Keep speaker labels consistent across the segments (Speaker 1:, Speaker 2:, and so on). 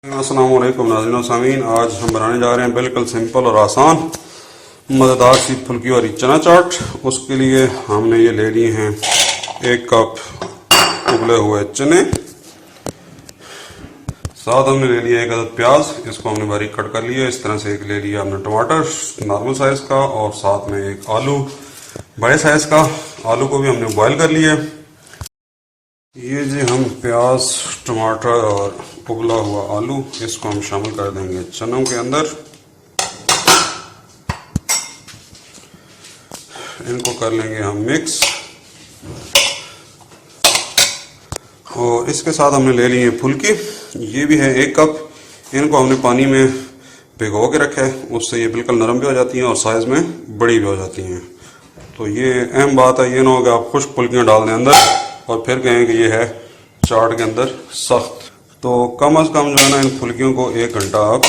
Speaker 1: अस्सलाम वालेकुम नाज़रीन और सामीन। आज हम बनाने जा रहे हैं बिल्कुल सिंपल और आसान मज़ेदार सी फुल्की वाली चना चाट। उसके लिए हमने ये ले लिए हैं 1 कप उबले हुए चने, साथ हमने ले लिया 1 अदद प्याज, इसको हमने बारीक कट कर लिया। इस तरह से एक ले लिया हमने टमाटर नॉर्मल साइज़ का, और साथ में एक आलू बड़े साइज़ का, आलू को भी हमने बॉयल कर लिया। ये जी हम प्याज, टमाटर और उबला हुआ आलू, इसको हम शामिल कर देंगे चनों के अंदर। इनको कर लेंगे हम मिक्स, और इसके साथ हमने ले ली है फुल्की। ये भी है 1 कप। इनको हमने पानी में भिगो के रखा है, उससे ये बिल्कुल नरम भी हो जाती हैं और साइज़ में बड़ी भी हो जाती हैं। तो ये अहम बात है, ये ना हो कि आप खुश्क फुल्कियाँ डाल दें अंदर और फिर कहें कि ये है चाट के अंदर सख्त। तो कम अज़ कम जो है ना, इन फुल्कियों को 1 घंटा आप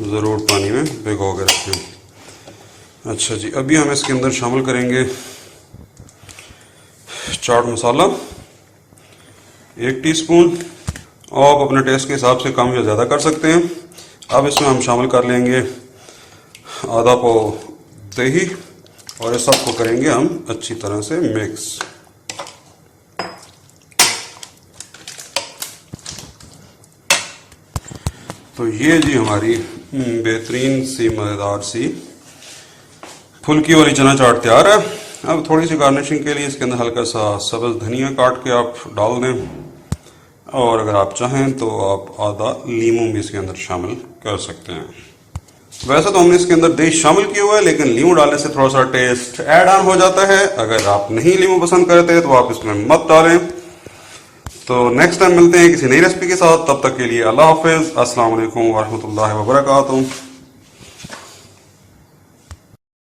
Speaker 1: ज़रूर पानी में भिगो के रखें। अच्छा जी, अभी हम इसके अंदर शामिल करेंगे चाट मसाला 1 टीस्पून। आप अपने टेस्ट के हिसाब से कम या ज़्यादा कर सकते हैं। अब इसमें हम शामिल कर लेंगे आधा पाव दही, और इस सब को करेंगे हम अच्छी तरह से मिक्स। तो ये जी हमारी बेहतरीन सी मज़ेदार सी फुल्की वाली चना चाट तैयार है। अब थोड़ी सी गार्निशिंग के लिए इसके अंदर हल्का सा सब्ज़ धनिया काट के आप डाल दें, और अगर आप चाहें तो आप आधा लीमू भी इसके अंदर शामिल कर सकते हैं। वैसे तो हमने इसके अंदर दही शामिल किया हुआ है, लेकिन लीमू डालने से थोड़ा सा टेस्ट ऐड ऑन हो जाता है। अगर आप नहीं लीमू पसंद करते तो आप इसमें मत डालें। तो नेक्स्ट टाइम मिलते हैं किसी नई रेसिपी के साथ। तब तक के लिए अल्लाह हाफिज़। अस्सलाम वालेकुम वरहमतुल्लाहि वबरकातुहू।